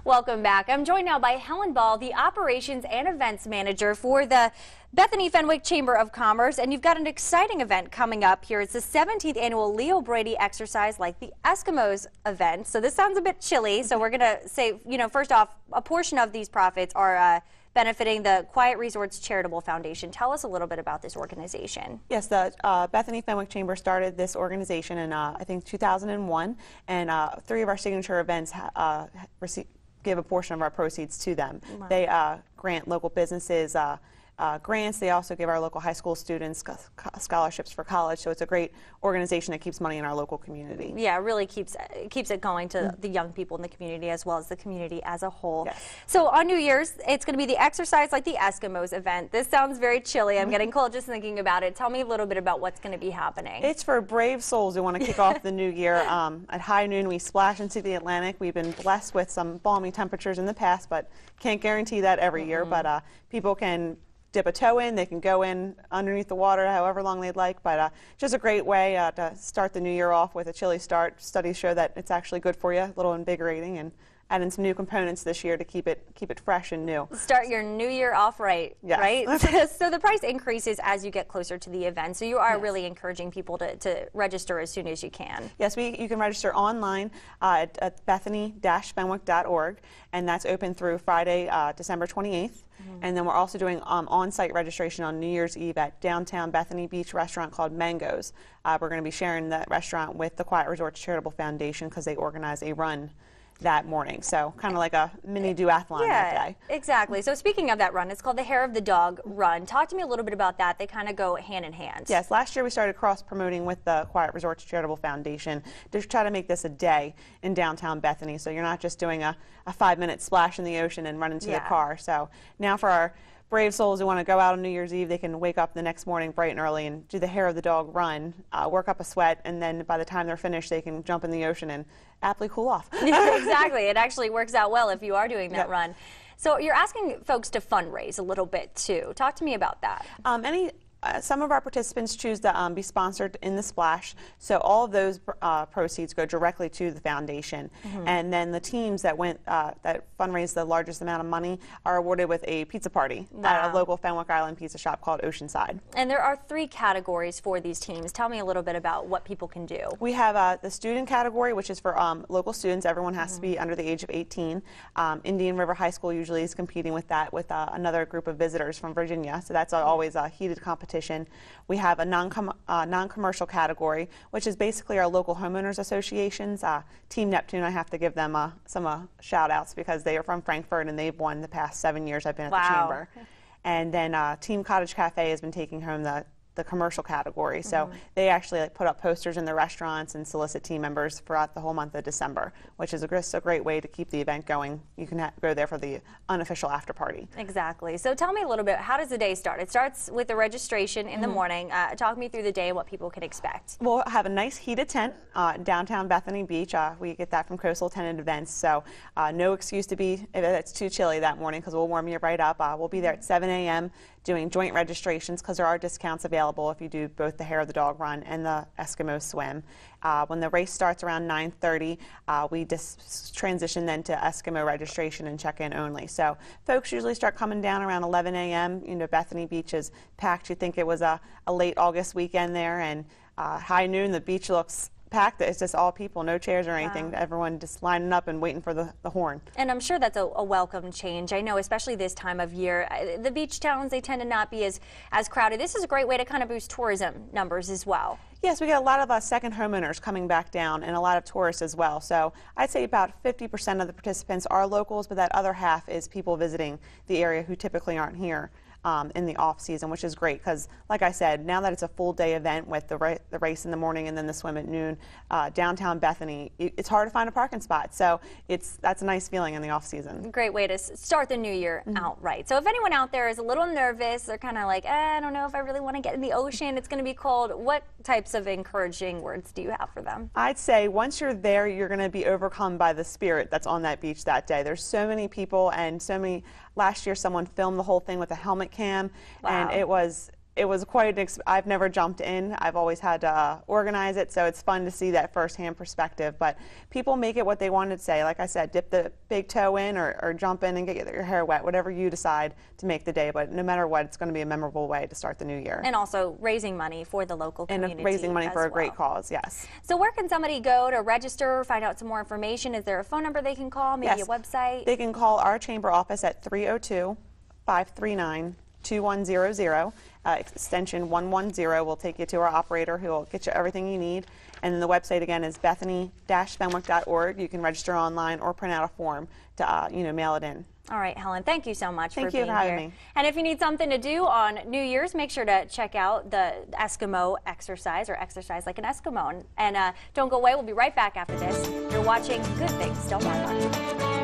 Welcome back. I'm joined now by Helen Ball, the Operations and Events Manager for the Bethany Fenwick Chamber of Commerce, and you've got an exciting event coming up here. It's the 17th annual Leo Brady Exercise Like the Eskimos event. So this sounds a bit chilly, so we're going to say, first off, a portion of these profits are benefiting the Quiet Resorts Charitable Foundation. Tell us a little bit about this organization. Yes, the Bethany Fenwick Chamber started this organization in, I think, 2001, and 3 of our signature events give a portion of our proceeds to them. Wow. They grant local businesses grants. They also give our local high school students scholarships for college, so it's a great organization that keeps money in our local community. Yeah, it really keeps it going to the young people in the community as well as the community as a whole. Yes. So on New Year's, it's going to be the Exercise Like the Eskimos event. This sounds very chilly. I'm getting cold just thinking about it. Tell me a little bit about what's going to be happening. It's for brave souls who want to kick off the new year. At high noon, we splash into the Atlantic. We've been blessed with some balmy temperatures in the past, but can't guarantee that every year. But people can dip a toe in, they can go in underneath the water however long they'd like, but just a great way to start the new year off with a chilly start. Studies show that it's actually good for you, a little invigorating, and add in some new components this year to keep it fresh and new. Start your new year off right, yes. Right? So the price increases as you get closer to the event, so you are really encouraging people to register as soon as you can. Yes, you can register online at bethany-fenwick.org, and that's open through Friday, December 28th. And then we're also doing on-site registration on New Year's Eve at downtown Bethany Beach restaurant called Mangoes. We're going to be sharing that restaurant with the Quiet Resorts Charitable Foundation because they organize a run that morning, so kind of like a mini duathlon that day. Exactly. So speaking of that run, it's called the Hair of the Dog Run. Talk to me a little bit about that. They kind of go hand in hand. Yes, last year we started cross-promoting with the Quiet Resorts Charitable Foundation to try to make this a day in downtown Bethany, so you're not just doing a 5-minute splash in the ocean and run into the car. So now for our brave souls who want to go out on New Year's Eve, they can wake up the next morning bright and early and do the Hair of the Dog Run, work up a sweat, and then by the time they're finished, they can jump in the ocean and aptly cool off. Exactly. It actually works out well if you are doing that run. So you're asking folks to fundraise a little bit too. Talk to me about that. Some of our participants choose to be sponsored in the splash, so all of those proceeds go directly to the foundation. And then the teams that that fundraise the largest amount of money are awarded with a pizza party at a local Fenwick Island pizza shop called Oceanside. And there are 3 categories for these teams. Tell me a little bit about what people can do. We have the student category, which is for local students. Everyone has to be under the age of 18. Indian River High School usually is competing with that with another group of visitors from Virginia, so that's always a heated competition. We have a non-commercial category, which is basically our local homeowners associations. Team Neptune, I have to give them some shout-outs because they are from Frankfurt and they've won the past 7 years I've been at the Chamber. And then Team Cottage Cafe has been taking home the commercial category. So they actually put up posters in the restaurants and solicit team members throughout the whole month of December, which is just a great way to keep the event going. You can go there for the unofficial after party. Exactly. So tell me a little bit, how does the day start? It starts with the registration in the morning. Talk me through the day and what people can expect. We'll have a nice heated tent downtown Bethany Beach. We get that from Coastal Tenant Events, so no excuse to be if it's too chilly that morning because we'll warm you right up. We'll be there at 7 a.m. doing joint registrations because there are discounts available if you do both the Hair of the Dog Run and the Eskimo Swim. When the race starts around 9:30, we just transition then to Eskimo registration and check-in only. So folks usually start coming down around 11 a.m. Bethany Beach is packed. You'd think it was a late August weekend there, and high noon the beach looks packed. It's just all people, no chairs or anything. Everyone just lining up and waiting for the horn. And I'm sure that's a welcome change. I know, especially this time of year, the beach towns, they tend to not be as crowded. This is a great way to kind of boost tourism numbers as well. Yes, we get a lot of second homeowners coming back down and a lot of tourists as well. So I'd say about 50% of the participants are locals, but that other half is people visiting the area who typically aren't here in the off season, which is great because, like I said, now that it's a full day event with the race in the morning and then the swim at noon, downtown Bethany, it's hard to find a parking spot. So that's a nice feeling in the off season. Great way to start the new year out right. So if anyone out there is a little nervous, they're kind of like, I don't know if I really want to get in the ocean, it's going to be cold. What types of encouraging words do you have for them? I'd say once you're there, you're going to be overcome by the spirit that's on that beach that day. There's so many people and so many. Last year, someone filmed the whole thing with a helmet cam, and it was it was quite an I've never jumped in. I've always had to organize it, so it's fun to see that firsthand perspective. But people make it what they want to say. Like I said, dip the big toe in or jump in and get your hair wet, whatever you decide to make the day. But no matter what, it's going to be a memorable way to start the new year. And also raising money for the local community. And raising money for a well. great cause, yes. So where can somebody go to register, find out some more information? Is there a phone number they can call, maybe a website? They can call our chamber office at 302-539-2100. Extension 110 will take you to our operator who will get you everything you need. And then the website again is bethany-fenwick.org. You can register online or print out a form to mail it in. All right, Helen, thank you so much for being here. Thank you for having me. And if you need something to do on New Year's, make sure to check out the Eskimo exercise, or exercise like an Eskimo. And don't go away. We'll be right back after this. You're watching Good Things Don't Matter.